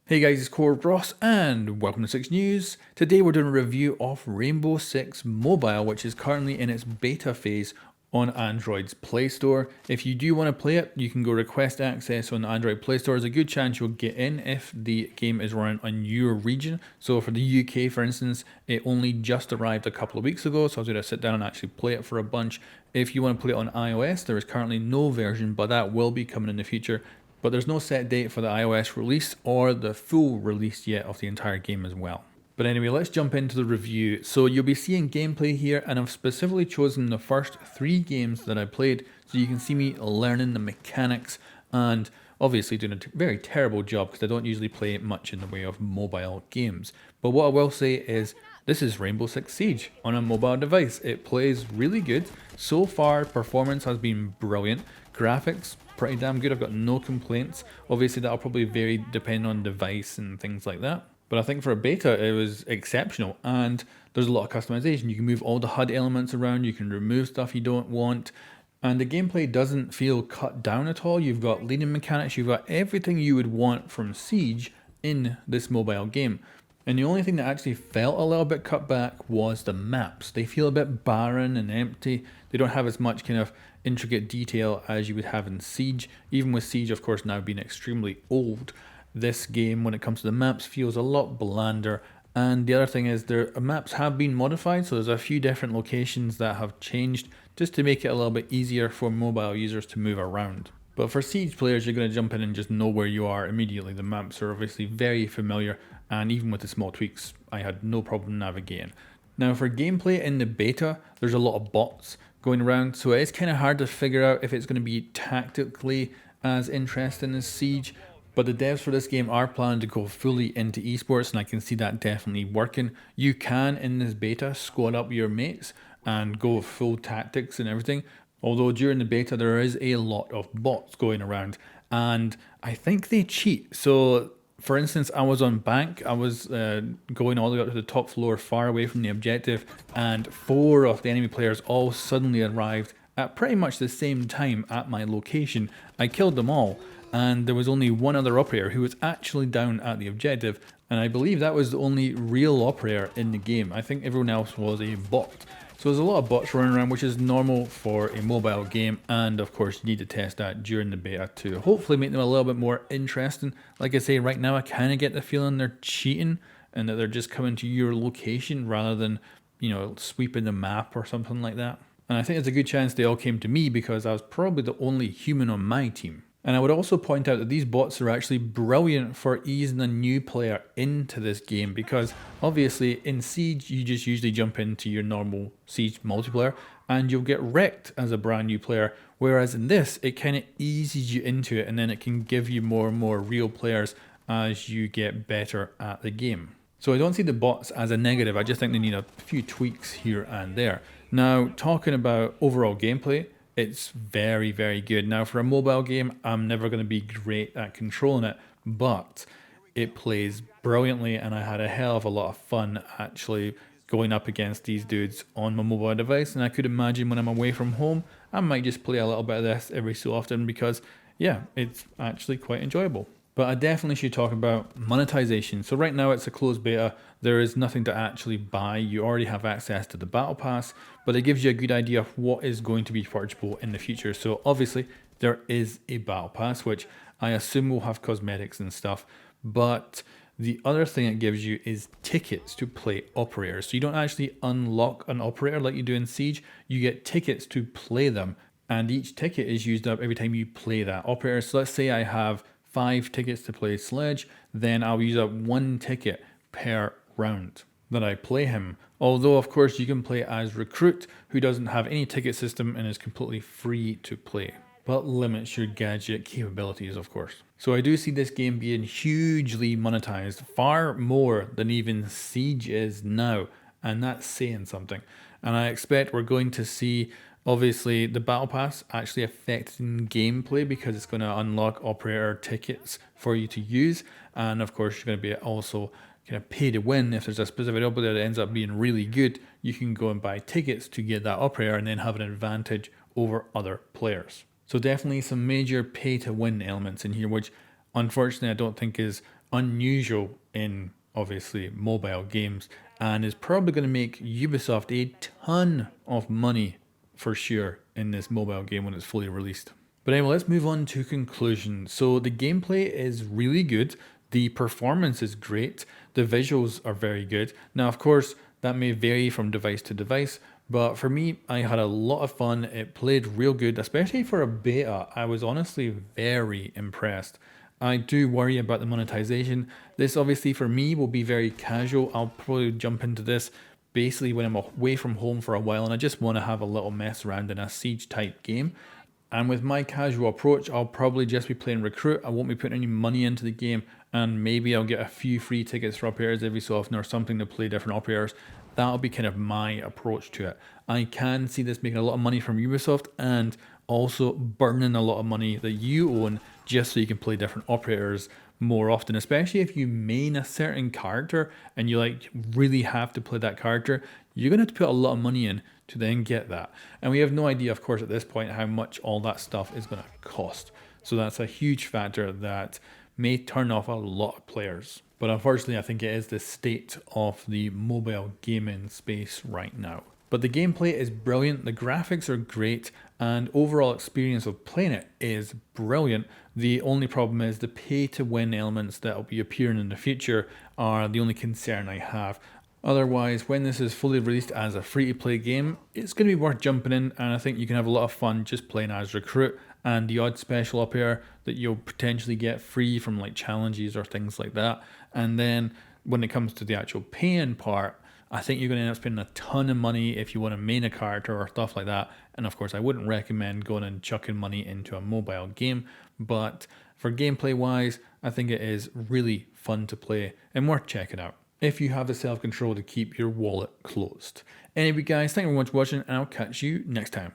Hey guys, it's Core Ross and welcome to 6 News. Today we're doing a review of Rainbow Six Mobile, which is currently in its beta phase on Android's Play Store. If you do want to play it, you can go request access on the Android Play Store. There's a good chance you'll get in if the game is running on your region. So for the UK, for instance, it only just arrived a couple of weeks ago, so I was going to sit down and actually play it for a bunch. If you want to play it on iOS, there is currently no version, but that will be coming in the future. But there's no set date for the iOS release or the full release yet of the entire game as well. But anyway, let's jump into the review. So you'll be seeing gameplay here, and I've specifically chosen the first 3 games that I played so you can see me learning the mechanics and obviously doing a very terrible job because I don't usually play much in the way of mobile games. But what I will say is this is Rainbow Six Siege on a mobile device. It plays really good. So far, performance has been brilliant. Graphics, pretty damn good. I've got no complaints. Obviously, that'll probably vary depending on device and things like that. But I think for a beta, it was exceptional. And there's a lot of customization. You can move all the HUD elements around. You can remove stuff you don't want. And the gameplay doesn't feel cut down at all. You've got leading mechanics. You've got everything you would want from Siege in this mobile game. And the only thing that actually felt a little bit cut back was the maps. They feel a bit barren and empty. They don't have as much kind of intricate detail as you would have in Siege. Even with Siege, of course, now being extremely old, this game, when it comes to the maps, feels a lot blander. And the other thing is the maps have been modified, so there's a few different locations that have changed just to make it a little bit easier for mobile users to move around. But for Siege players, you're going to jump in and just know where you are immediately. The maps are obviously very familiar, and even with the small tweaks, I had no problem navigating. Now for gameplay in the beta, there's a lot of bots going around, so it's kind of hard to figure out if it's going to be tactically as interesting as Siege. But the devs for this game are planning to go fully into esports, and I can see that definitely working. You can, in this beta, squad up your mates and go full tactics and everything. Although during the beta, there is a lot of bots going around, and I think they cheat. So, for instance, I was on bank. I was going all the way up to the top floor, far away from the objective, and 4 of the enemy players all suddenly arrived at pretty much the same time at my location. I killed them all, and there was only one other operator who was actually down at the objective, and I believe that was the only real operator in the game. I think everyone else was a bot. So there's a lot of bots running around, which is normal for a mobile game, and of course you need to test that during the beta to hopefully make them a little bit more interesting. Like I say, right now I kind of get the feeling they're cheating and that they're just coming to your location rather than, sweeping the map or something like that. And I think there's a good chance they all came to me because I was probably the only human on my team. And I would also point out that these bots are actually brilliant for easing a new player into this game, because obviously in Siege you just usually jump into your normal Siege multiplayer and you'll get wrecked as a brand new player, whereas in this it kind of eases you into it, and then it can give you more and more real players as you get better at the game. So I don't see the bots as a negative. I just think they need a few tweaks here and there. Now, talking about overall gameplay, it's very, very good. Now, for a mobile game, I'm never going to be great at controlling it, but it plays brilliantly, and I had a hell of a lot of fun actually going up against these dudes on my mobile device. And I could imagine when I'm away from home, I might just play a little bit of this every so often because, yeah, it's actually quite enjoyable. But I definitely should talk about monetization. So right now it's a closed beta. There is nothing to actually buy. You already have access to the battle pass, but it gives you a good idea of what is going to be purchasable in the future. So obviously there is a battle pass, which I assume will have cosmetics and stuff. But the other thing it gives you is tickets to play operators. So you don't actually unlock an operator like you do in Siege. You get tickets to play them, and each ticket is used up every time you play that operator. So let's say I have 5 tickets to play Sledge, then I'll use up 1 ticket per round that I play him. Although, of course, you can play as Recruit, who doesn't have any ticket system and is completely free to play, but limits your gadget capabilities, of course. So I do see this game being hugely monetized, far more than even Siege is now, and that's saying something. And I expect we're going to see obviously the battle pass actually affecting gameplay because it's going to unlock operator tickets for you to use, and of course you're going to be also kind of pay to win. If there's a specific operator that ends up being really good, you can go and buy tickets to get that operator and then have an advantage over other players. So definitely some major pay to win elements in here, which unfortunately I don't think is unusual in obviously mobile games and is probably going to make Ubisoft a ton of money for sure in this mobile game when it's fully released. But anyway, let's move on to conclusion. So the gameplay is really good. The performance is great. The visuals are very good. Now, of course, that may vary from device to device, but for me, I had a lot of fun. It played real good, especially for a beta. I was honestly very impressed. I do worry about the monetization. This obviously for me will be very casual. I'll probably jump into this basically when I'm away from home for a while and I just want to have a little mess around in a siege type game. And with my casual approach, I'll probably just be playing recruit. I won't be putting any money into the game, and maybe I'll get a few free tickets for operators every so often or something to play different operators. That'll be kind of my approach to it. I can see this making a lot of money from Ubisoft and also burning a lot of money that you own just so you can play different operators more often, especially if you main a certain character and you like really have to play that character. You're gonna have to put a lot of money in to then get that, and we have no idea, of course, at this point how much all that stuff is going to cost. So that's a huge factor that may turn off a lot of players. But unfortunately, I think it is the state of the mobile gaming space right now. But the gameplay is brilliant, the graphics are great, and overall experience of playing it is brilliant. The only problem is the pay to win elements that will be appearing in the future are the only concern I have. Otherwise, when this is fully released as a free-to-play game, it's going to be worth jumping in, and I think you can have a lot of fun just playing as recruit and the odd special up here that you'll potentially get free from like challenges or things like that. And then when it comes to the actual paying part, I think you're going to end up spending a ton of money if you want to main a character or stuff like that. And of course, I wouldn't recommend going and chucking money into a mobile game, but for gameplay wise, I think it is really fun to play and worth checking out if you have the self-control to keep your wallet closed. Anyway guys, thank you very much for watching and I'll catch you next time.